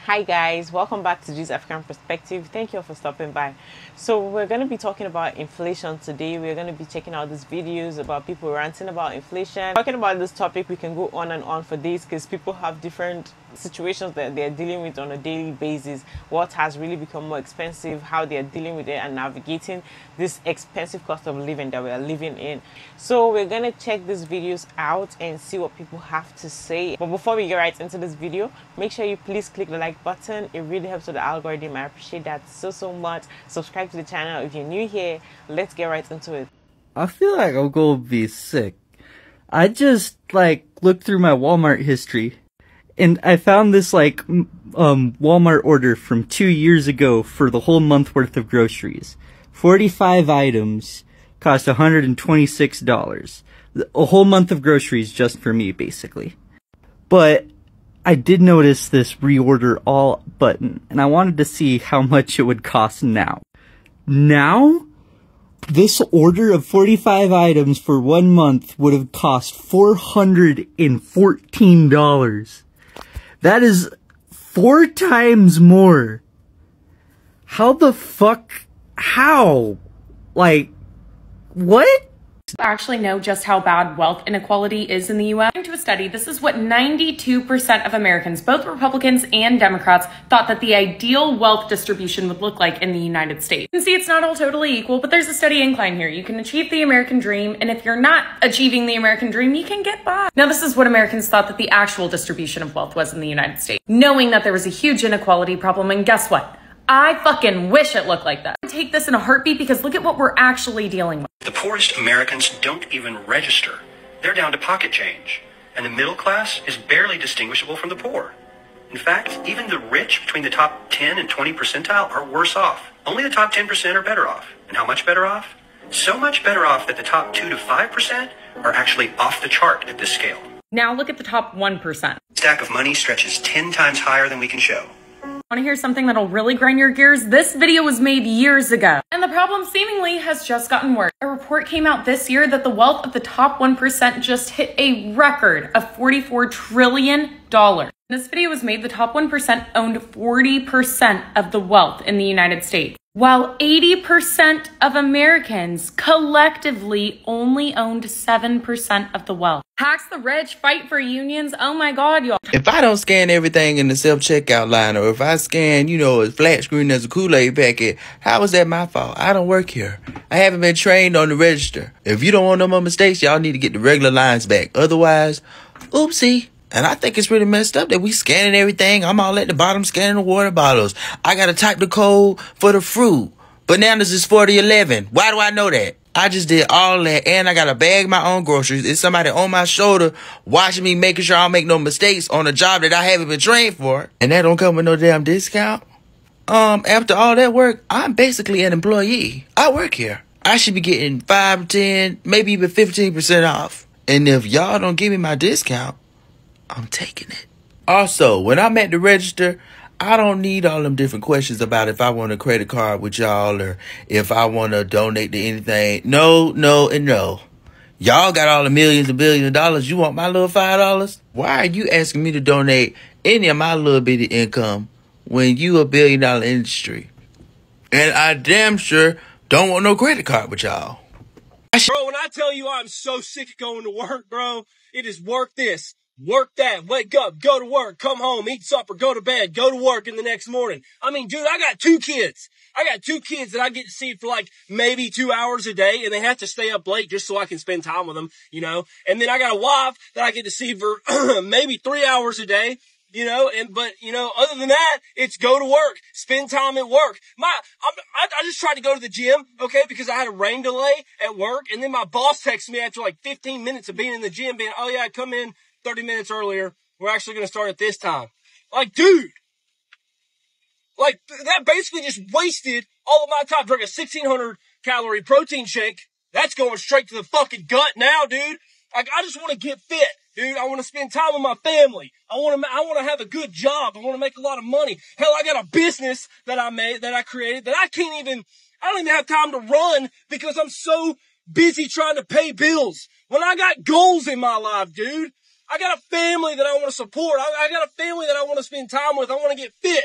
Hi guys, welcome back to G's African Perspective. Thank you all for stopping by. So we're going to be talking about inflation today. We're going to be checking out these videos about people ranting about inflation. Talking about this topic, we can go on and on for days because people have different situations that they're dealing with on a daily basis. What has really become more expensive, how they're dealing with it and navigating this expensive cost of living that we are living in. So we're going to check these videos out and see what people have to say. But before we get right into this video, make sure you please click the like button. It really helps with the algorithm. I appreciate that so much. Subscribe to the channel if you're new here. Let's get right into it. I feel like I'm gonna be sick. I just looked through my Walmart history and I found this Walmart order from 2 years ago for the whole month worth of groceries. 45 items cost $126. A whole month of groceries just for me, basically. But I did notice this reorder all button, and I wanted to see how much it would cost now. Now, this order of 45 items for 1 month would have cost $414. That is 4 times more. How the fuck? How? What? Actually know just how bad wealth inequality is in the U.S. According to a study, this is what 92% of Americans, both Republicans and Democrats, thought that the ideal wealth distribution would look like in the United States. You can see it's not all totally equal, but there's a steady incline here. You can achieve the American dream, and if you're not achieving the American dream, you can get by. Now, this is what Americans thought that the actual distribution of wealth was in the United States, knowing that there was a huge inequality problem, and guess what? I fucking wish it looked like that. I take this in a heartbeat because look at what we're actually dealing with. The poorest Americans don't even register. They're down to pocket change. And the middle class is barely distinguishable from the poor. In fact, even the rich between the top 10 and 20 percentile are worse off. Only the top 10% are better off. And how much better off? So much better off that the top 2 to 5% are actually off the chart at this scale. Now look at the top 1%. Stack of money stretches 10 times higher than we can show. Want to hear something that'll really grind your gears? This video was made years ago, and the problem seemingly has just gotten worse. A report came out this year that the wealth of the top 1% just hit a record of $44 trillion. This video was made, the top 1% owned 40% of the wealth in the United States, while 80% of Americans collectively only owned 7% of the wealth. Tax the rich, fight for unions. Oh my God, y'all. If I don't scan everything in the self-checkout line, or if I scan, a flat screen as a Kool-Aid packet, how is that my fault? I don't work here. I haven't been trained on the register. If you don't want no more mistakes, y'all need to get the regular lines back. Otherwise, oopsie. And I think it's really messed up that we scanning everything. I'm all at the bottom scanning the water bottles. I got to type the code for the fruit. Bananas is 4011. Why do I know that? I just did all that, and I got to bag my own groceries. It's somebody on my shoulder watching me, making sure I don't make no mistakes on a job that I haven't been trained for. And that don't come with no damn discount. After all that work, I'm basically an employee. I work here. I should be getting 5, 10, maybe even 15% off. And if y'all don't give me my discount, I'm taking it. Also, when I'm at the register, I don't need all them different questions about if I want a credit card with y'all or if I want to donate to anything. No, and no. Y'all got all the millions and billions of dollars. You want my little $5? Why are you asking me to donate any of my little bitty income when you $1 billion industry? And I damn sure don't want no credit card with y'all. Bro, when I tell you I'm so sick of going to work, bro, it is work this. Work that, wake up, go to work, come home, eat supper, go to bed, go to work in the next morning. I mean, dude, I got 2 kids. I got 2 kids that I get to see for maybe 2 hours a day, and they have to stay up late just so I can spend time with them, And then I got a wife that I get to see for maybe 3 hours a day, But other than that, it's go to work, spend time at work. I just tried to go to the gym, okay, because I had a rain delay at work, and then my boss texted me after 15 minutes of being in the gym, being, oh yeah, come in 30 minutes earlier. We're actually going to start at this time. Dude. That basically just wasted all of my time. Drink a 1,600 calorie protein shake. That's going straight to the fucking gut now, dude. I just want to get fit, dude. I want to spend time with my family. I want to have a good job. I want to make a lot of money. Hell, I got a business that I created that I don't even have time to run because I'm so busy trying to pay bills. When I got goals in my life, dude. I got a family that I want to support. I got a family that I want to spend time with. I want to get fit.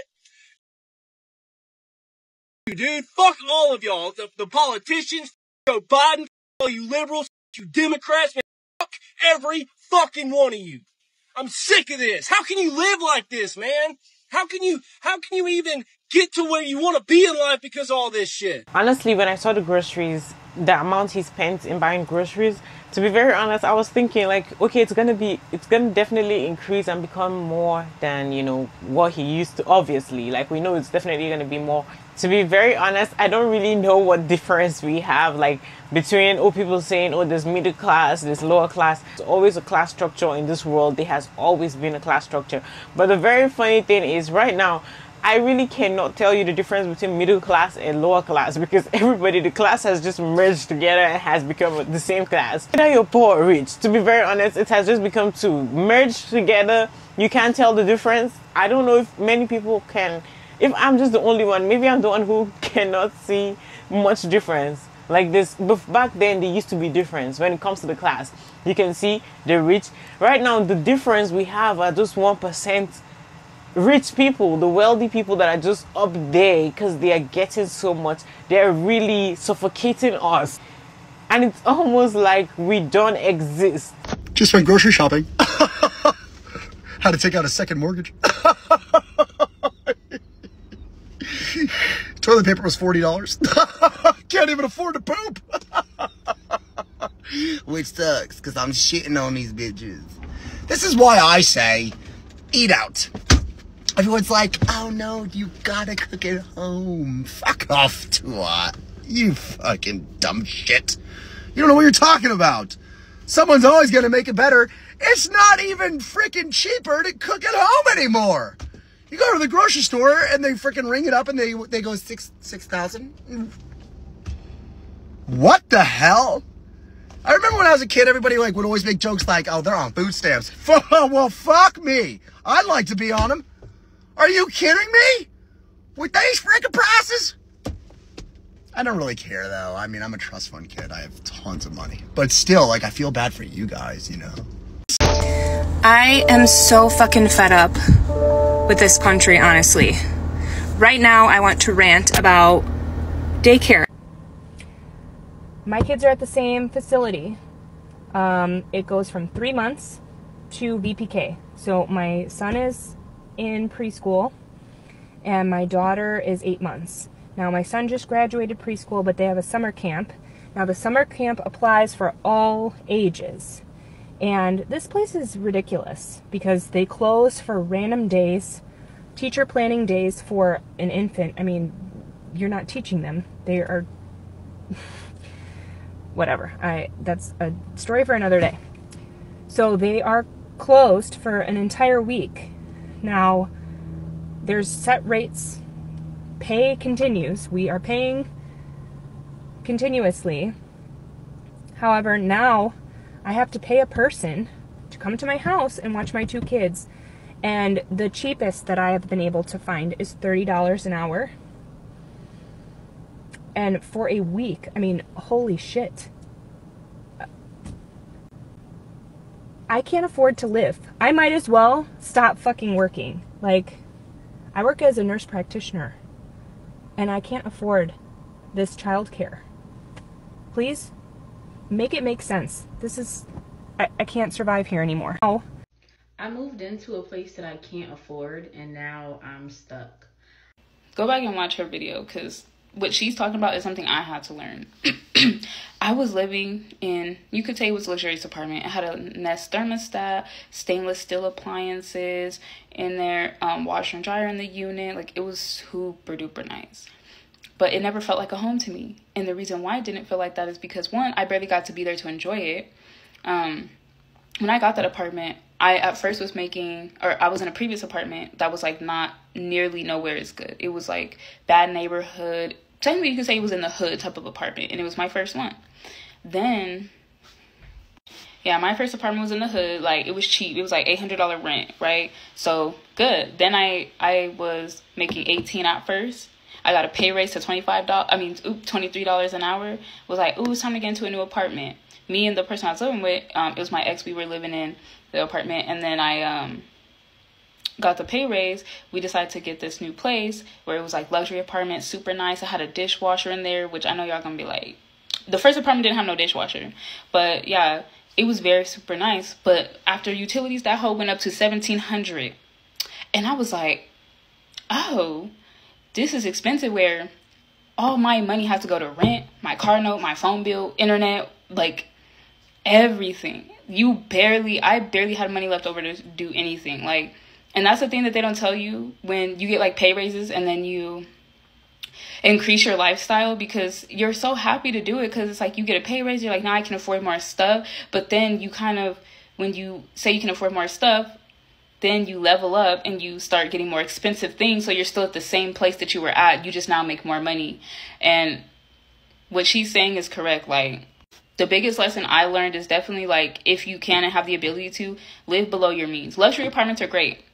Dude, fuck all of y'all. The politicians, Joe Biden, all you liberals, you Democrats, man, fuck every fucking one of you. I'm sick of this. How can you live like this, man? How can you even get to where you want to be in life because of all this shit? Honestly, when I saw the groceries, the amount he spent in buying groceries, to be very honest, I was thinking like, okay, it's gonna definitely increase and become more than, you know, what he used to. Obviously, like, we know it's definitely gonna be more. To be very honest, I don't really know what difference we have, like, between, people saying, there's middle class, there's lower class. There's always a class structure in this world. There has always been a class structure. But the very funny thing is, right now, I really cannot tell you the difference between middle class and lower class, because the class has just merged together and has become the same class. Whether you're poor or rich, to be very honest, it has just become two. Merged together, you can't tell the difference. I don't know if many people can. If I'm just the only one, maybe I'm the one who cannot see much difference. Like this, back then there used to be difference when it comes to the class. You can see the rich. Right now, the difference we have are just 1%. Rich people, the wealthy people that are just up there because they are getting so much, they're really suffocating us, and it's almost like we don't exist. Just went grocery shopping. Had to take out a second mortgage. Toilet paper was $40. Can't even afford to poop. Which sucks, because I'm shitting on these bitches. This is why I say, eat out. Everyone's like, oh no, you gotta cook at home. Fuck off, twat. You fucking dumb shit. You don't know what you're talking about. Someone's always gonna make it better. It's not even freaking cheaper to cook at home anymore. You go to the grocery store and they freaking ring it up and they go 6,000. What the hell? I remember when I was a kid, everybody like would always make jokes like, oh, they're on food stamps. Well, fuck me. I'd like to be on them. Are you kidding me? With these freaking prices? I don't really care though. I mean, I'm a trust fund kid. I have tons of money. But still, like, I feel bad for you guys, you know? I am so fucking fed up with this country, honestly. Right now, I want to rant about daycare. My kids are at the same facility. It goes from 3 months to VPK. So my son is in preschool and my daughter is 8 months. Now my son just graduated preschool, but they have a summer camp. Now the summer camp applies for all ages. And this place is ridiculous because they close for random days, teacher planning days for an infant. I mean, you're not teaching them. They are whatever. That's a story for another day. So they are closed for an entire week. Now, there's set rates. Pay continues. We are paying continuously. However, now I have to pay a person to come to my house and watch my 2 kids. And the cheapest that I have been able to find is $30 an hour. And for a week, I mean, holy shit. I can't afford to live. I might as well stop fucking working. Like, I work as a nurse practitioner and I can't afford this childcare. Please make it make sense. This is, I can't survive here anymore. Oh. I moved into a place that I can't afford and now I'm stuck. Go back and watch her video because what she's talking about is something I had to learn. I was living in, you could say it was a luxurious apartment. It had a Nest thermostat, stainless steel appliances in there, washer and dryer in the unit. Like, it was super duper nice. But it never felt like a home to me. And the reason why it didn't feel like that is because, one, I barely got to be there to enjoy it. When I got that apartment, I at first was making, or I was in a previous apartment that was like not nearly nowhere as good. It was like bad neighborhood. Technically, you could say it was in the hood type of apartment, and it was my first one. Then, yeah, my first apartment was in the hood. Like, it was cheap. It was like $800 rent, right? So, good. Then I was making $18 at first. I got a pay raise to $23 an hour. Was like, ooh, it's time to get into a new apartment. me and the person I was living with, it was my ex, we were living in the apartment, and then I got the pay raise. We decided to get this new place where it was like luxury apartment, super nice. I had a dishwasher in there, which I know y'all gonna be like, the first apartment didn't have no dishwasher, but yeah, it was very super nice. But after utilities, that whole went up to $1,700, and I was like, oh, this is expensive, where all my money has to go to rent, my car note, my phone bill, internet, like everything. I barely had money left over to do anything. Like, and that's the thing that they don't tell you when you get like pay raises and then you increase your lifestyle, because you're so happy to do it, because it's like you get a pay raise, you're like, now I can afford more stuff. But then you kind of, when you say you can afford more stuff, then you level up and you start getting more expensive things. So you're still at the same place that you were at. You just now make more money. And what she's saying is correct. Like, the biggest lesson I learned is definitely, like, if you can and have the ability to, live below your means. Luxury apartments are great,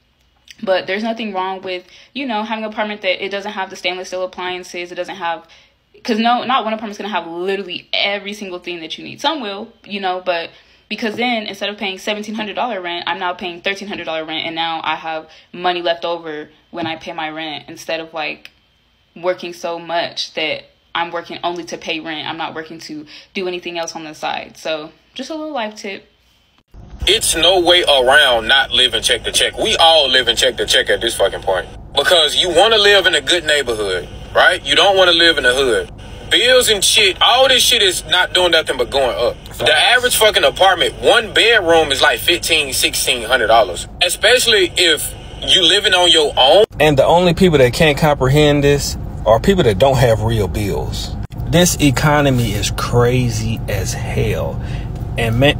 but there's nothing wrong with, you know, having an apartment that it doesn't have the stainless steel appliances. It doesn't have, because not one apartment's going to have literally every single thing that you need. Some will, you know, but because then instead of paying $1,700 rent, I'm now paying $1,300 rent, and now I have money left over when I pay my rent, instead of like working so much that I'm working only to pay rent. I'm not working to do anything else on the side. So just a little life tip. It's no way around not living check to check. We all live in check to check at this fucking point, because you want to live in a good neighborhood, right? You don't want to live in the hood. Bills and shit, all this shit is not doing nothing but going up. The average fucking apartment, one bedroom is like $1,500-$1,600, especially if you living on your own. And the only people that can't comprehend this are people that don't have real bills. This economy is crazy as hell. And man,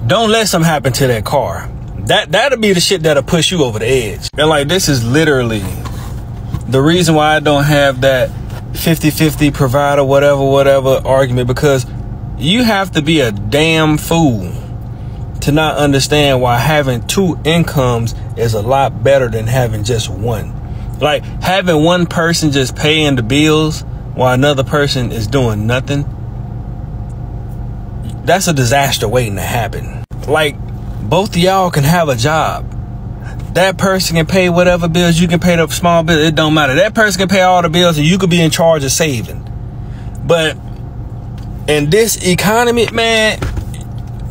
don't let something happen to that car. That'll be the shit that'll push you over the edge. And like, this is literally the reason why I don't have that 50-50 provider, whatever argument, because you have to be a damn fool to not understand why having two incomes is a lot better than having just one. Like, having one person just paying the bills while another person is doing nothing, that's a disaster waiting to happen. Like, both of y'all can have a job. That person can pay whatever bills, you can pay the small bills, it don't matter. That person can pay all the bills and you could be in charge of saving. But in this economy, man,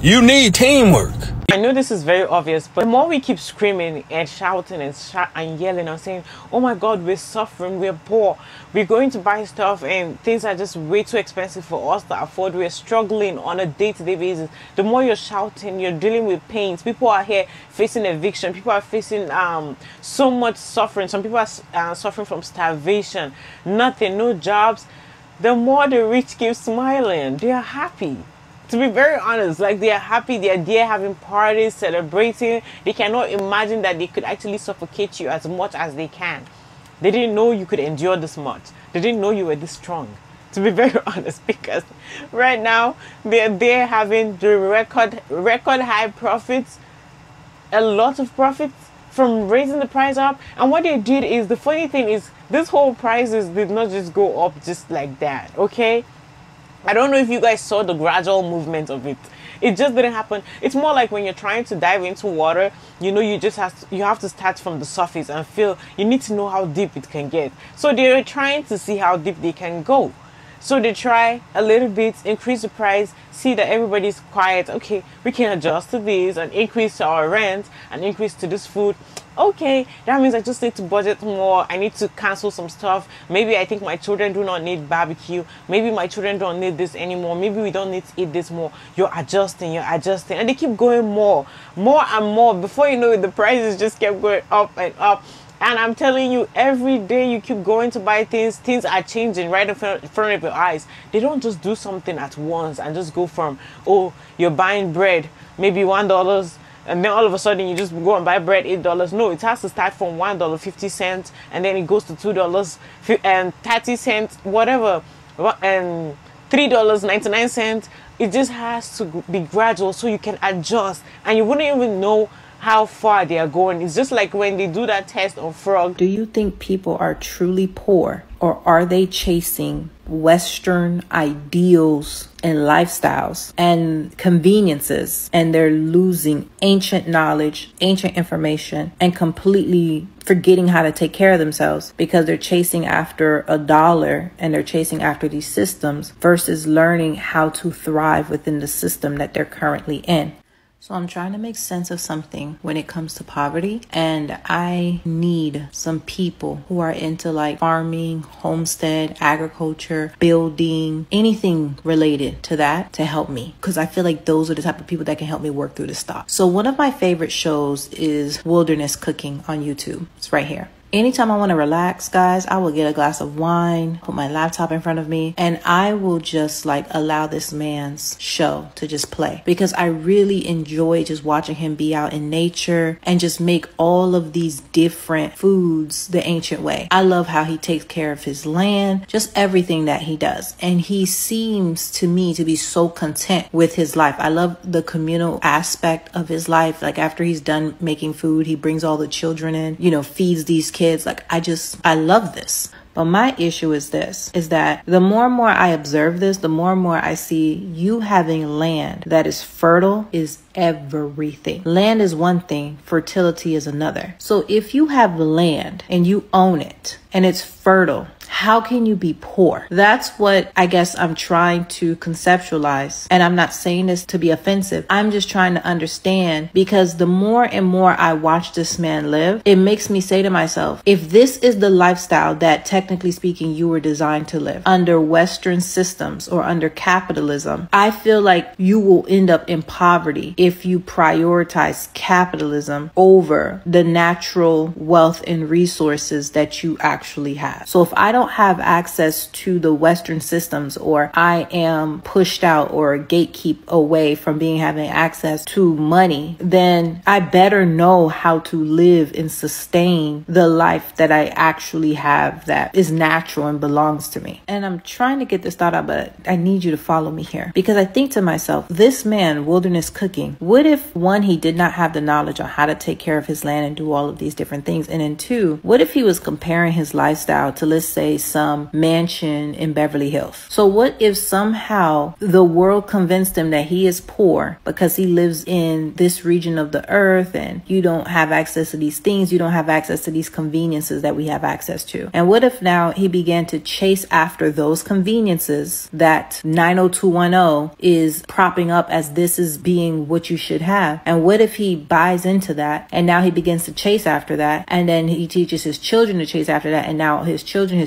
you need teamwork. I know this is very obvious, but the more we keep screaming and shouting and yelling and saying, oh my God, we're suffering, we're poor, we're going to buy stuff and things are just way too expensive for us to afford, we're struggling on a day-to-day basis. The more you're shouting, you're dealing with pains. People are here facing eviction. People are facing so much suffering. Some people are suffering from starvation, nothing, no jobs. The more the rich keep smiling, they are happy. To be very honest, like, they are happy, they are there having parties, celebrating. They cannot imagine that they could actually suffocate you as much as they can. They didn't know you could endure this much. They didn't know you were this strong. To be very honest, because right now they're having the record high profits, a lot of profits from raising the price up. And what they did is, the funny thing is, this whole prices did not just go up just like that, okay? I don't know if you guys saw the gradual movement of it. It just didn't happen. It's more like when you're trying to dive into water, you know, you have to start from the surface and feel, you need to know how deep it can get. So they're trying to see how deep they can go. So they try a little bit, increase the price, see that everybody's quiet. Okay, we can adjust to this and increase to our rent and increase to this food. Okay, that means I just need to budget more. I need to cancel some stuff. Maybe I think my children do not need barbecue. Maybe my children don't need this anymore. Maybe we don't need to eat this more. You're adjusting. And they keep going more and more. Before you know it, the prices just kept going up and up. And I'm telling you, every day you keep going to buy things, things are changing right in front of your eyes. They don't just do something at once and just go from, oh, you're buying bread, maybe $1, and then all of a sudden you just go and buy bread $8. No, it has to start from $1.50, and then it goes to $2 and 30 cents, whatever, and $3.99. It just has to be gradual so you can adjust, and you wouldn't even know how far they are going. It's just like when they do that test on frog. Do you think people are truly poor, or are they chasing Western ideals and lifestyles and conveniences, and they're losing ancient knowledge, ancient information, and completely forgetting how to take care of themselves because they're chasing after a dollar and they're chasing after these systems versus learning how to thrive within the system that they're currently in? So I'm trying to make sense of something when it comes to poverty, and I need some people who are into like farming, homestead, agriculture, building, anything related to that to help me, because I feel like those are the type of people that can help me work through this stuff. So one of my favorite shows is Wilderness Cooking on YouTube. It's right here. Anytime I want to relax, guys, I will get a glass of wine, put my laptop in front of me, and I will just like allow this man's show to just play, because I really enjoy just watching him be out in nature and just make all of these different foods the ancient way. I love how he takes care of his land, just everything that he does. And he seems to me to be so content with his life. I love the communal aspect of his life. Like after he's done making food, he brings all the children in, feeds these kids. Like I love this. But my issue is this, is that the more and more I observe this, the more and more I see you having land that is fertile is everything. Land is one thing, fertility is another. So if you have land and you own it and it's fertile, how can you be poor? That's what I guess I'm trying to conceptualize. And I'm not saying this to be offensive. I'm just trying to understand, because the more and more I watch this man live, it makes me say to myself, if this is the lifestyle that technically speaking you were designed to live under Western systems or under capitalism, I feel like you will end up in poverty if you prioritize capitalism over the natural wealth and resources that you actually have. So if I don't have access to the Western systems, or I am pushed out or gatekeep away from having access to money, then I better know how to live and sustain the life that I actually have that is natural and belongs to me. And I'm trying to get this thought out, but I need you to follow me here, because I think to myself, this man, Wilderness Cooking, what if one, he did not have the knowledge on how to take care of his land and do all of these different things? And then two, what if he was comparing his lifestyle to, let's say, some mansion in Beverly Hills? So what if somehow the world convinced him that he is poor because he lives in this region of the earth and you don't have access to these things, you don't have access to these conveniences that we have access to? And what if now he began to chase after those conveniences that 90210 is propping up as this is being what you should have? And what if he buys into that and now he begins to chase after that, and then he teaches his children to chase after that, and now his children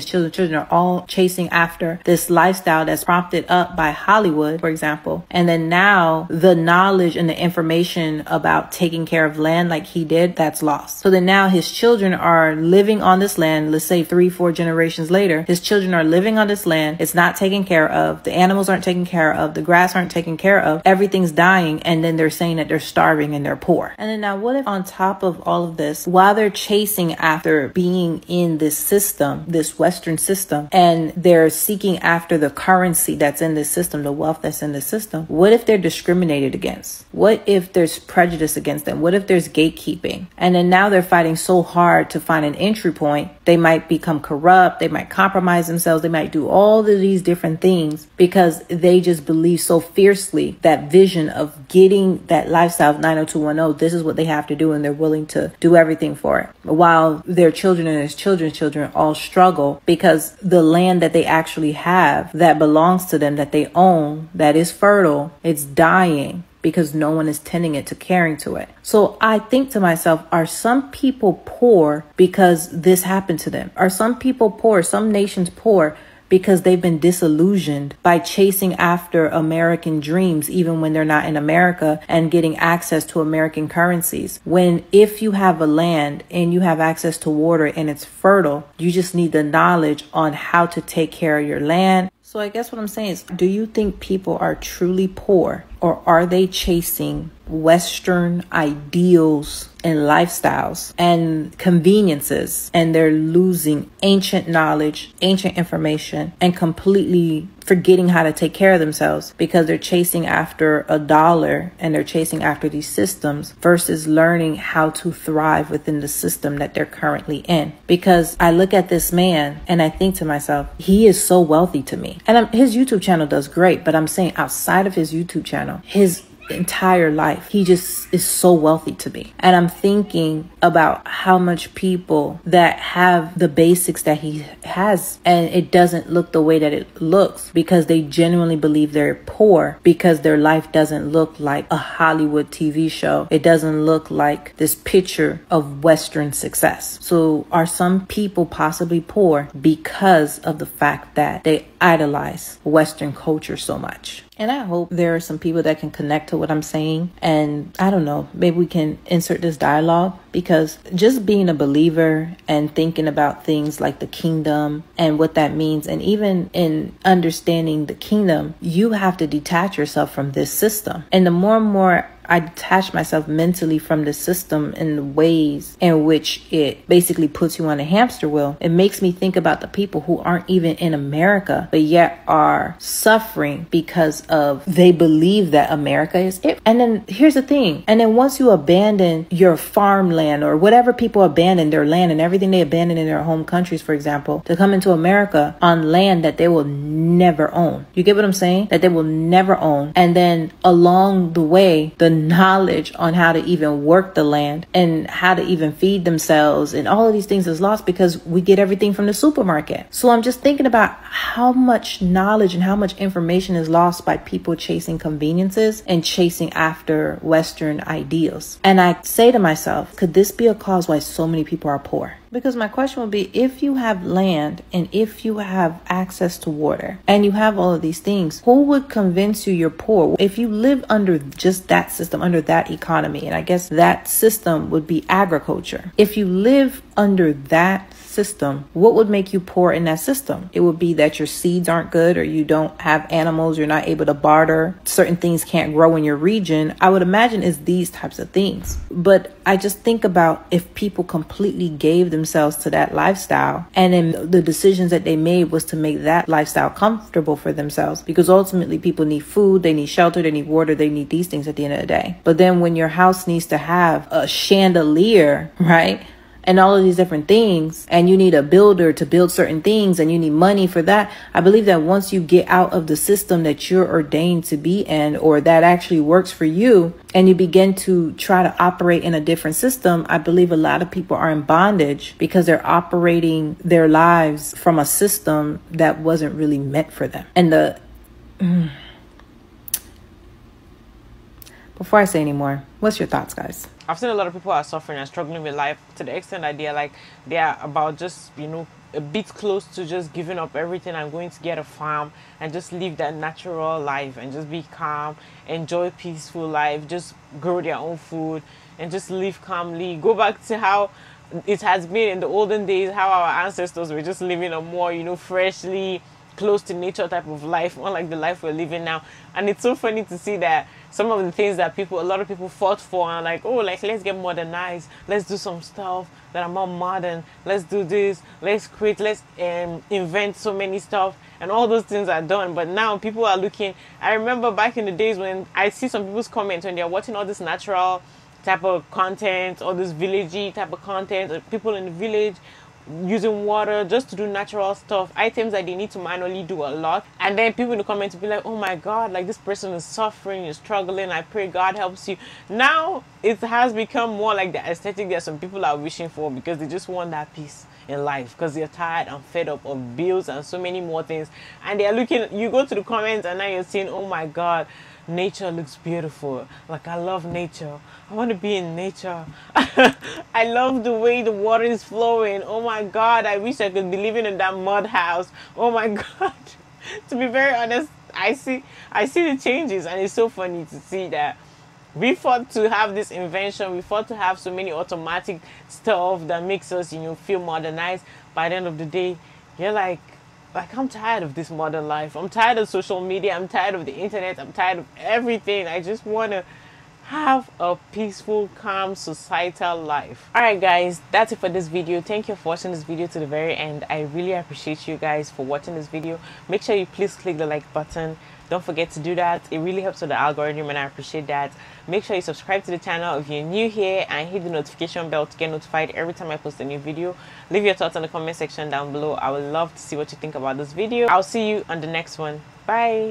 are all chasing after this lifestyle that's prompted up by Hollywood, for example. And then now the knowledge and the information about taking care of land like he did, that's lost. So then now his children are living on this land, let's say 3-4 generations later, his children are living on this land. It's not taken care of. The animals aren't taken care of. The grass aren't taken care of. Everything's dying. And then they're saying that they're starving and they're poor. And then now what if on top of all of this, while they're chasing after being in this system, this Western system, and they're seeking after the currency that's in this system, the wealth that's in the system, what if they're discriminated against? What if there's prejudice against them? What if there's gatekeeping? And then now they're fighting so hard to find an entry point. They might become corrupt. They might compromise themselves. They might do all of these different things because they just believe so fiercely that vision of getting that lifestyle of 90210. This is what they have to do, and they're willing to do everything for it. While their children and his children's children all struggle because the land that they actually have that belongs to them, that they own, that is fertile, it's dying because no one is tending it to caring to it. So I think to myself, are some people poor because this happened to them? Are some people poor, some nations poor, because they've been disillusioned by chasing after American dreams, even when they're not in America, and getting access to American currencies? When if you have a land and you have access to water and it's fertile, you just need the knowledge on how to take care of your land. So I guess what I'm saying is, do you think people are truly poor, or are they chasing Western ideals and lifestyles and conveniences, and they're losing ancient knowledge, ancient information, and completely forgetting how to take care of themselves because they're chasing after a dollar and they're chasing after these systems versus learning how to thrive within the system that they're currently in. Because I look at this man and I think to myself, he is so wealthy to me. And his YouTube channel does great, but I'm saying outside of his YouTube channel, his entire life, he just is so wealthy to me. And I'm thinking about how much people that have the basics that he has, and it doesn't look the way that it looks because they genuinely believe they're poor because their life doesn't look like a Hollywood TV show. It doesn't look like this picture of Western success. So are some people possibly poor because of the fact that they idolize Western culture so much? And I hope there are some people that can connect to what I'm saying. And I don't know, maybe we can insert this dialogue, because just being a believer and thinking about things like the kingdom and what that means, and even in understanding the kingdom, you have to detach yourself from this system. And the more and more I detach myself mentally from the system in the ways in which it basically puts you on a hamster wheel, it makes me think about the people who aren't even in America, but yet are suffering because of they believe that America is it. And then here's the thing. And then once you abandon your farmland or whatever people abandon their land and everything they abandon in their home countries, for example, to come into America on land that they will never own. You get what I'm saying? That they will never own. And then along the way, the knowledge on how to even work the land and how to even feed themselves and all of these things is lost because we get everything from the supermarket. So I'm just thinking about how much knowledge and how much information is lost by people chasing conveniences and chasing after Western ideals. And I say to myself, could this be a cause why so many people are poor? Because my question would be, if you have land and if you have access to water and you have all of these things, who would convince you you're poor? If you live under just that system, under that economy, and I guess that system would be agriculture. If you live under that system, what would make you poor in that system? It would be that your seeds aren't good, or you don't have animals, you're not able to barter, certain things can't grow in your region. I would imagine it's these types of things. But I just think about if people completely gave themselves to that lifestyle, and then the decisions that they made was to make that lifestyle comfortable for themselves, because ultimately people need food, they need shelter, they need water, they need these things at the end of the day. But then when your house needs to have a chandelier, right? And all of these different things, and you need a builder to build certain things, and you need money for that. I believe that once you get out of the system that you're ordained to be in, or that actually works for you, and you begin to try to operate in a different system, I believe a lot of people are in bondage because they're operating their lives from a system that wasn't really meant for them. And before I say any more, what's your thoughts, guys? I've seen a lot of people are suffering and struggling with life to the extent that they are about just, a bit close to just giving up everything and going to get a farm and just live that natural life and just be calm, enjoy peaceful life, just grow their own food and just live calmly. Go back to how it has been in the olden days, how our ancestors were just living a more, freshly close to nature type of life, unlike the life we're living now. And it's so funny to see that some of the things that a lot of people fought for are like, let's get modernized, let's do some stuff that are more modern, let's do this, let's create, let's invent so many stuff, and all those things are done. But now people are looking, I remember back in the days when I see some people's comments when they're watching all this natural type of content, all this villagey type of content, people in the village using water just to do natural stuff, items that they need to manually do a lot, and then people in the comments be like, oh my god, like this person is suffering, is struggling, I pray God helps you. Now it has become more like the aesthetic that some people are wishing for because they just want that peace in life because they're tired and fed up of bills and so many more things, and they're looking, you go to the comments and now you're saying, oh my god, nature looks beautiful, like I love nature, I want to be in nature. I love the way the water is flowing. Oh my god, I wish I could be living in that mud house. Oh my god. To be very honest, I see the changes, and it's so funny to see that we fought to have this invention, we fought to have so many automatic stuff that makes us feel modernized. By the end of the day, you're like I'm tired of this modern life, I'm tired of social media, I'm tired of the internet, I'm tired of everything. I just want to have a peaceful, calm, societal life. Alright guys, that's it for this video. Thank you for watching this video to the very end. I really appreciate you guys for watching this video. Make sure you please click the like button. Don't forget to do that. It really helps with the algorithm and I appreciate that. Make sure you subscribe to the channel if you're new here and hit the notification bell to get notified every time I post a new video. Leave your thoughts in the comment section down below. I would love to see what you think about this video. I'll see you on the next one. Bye.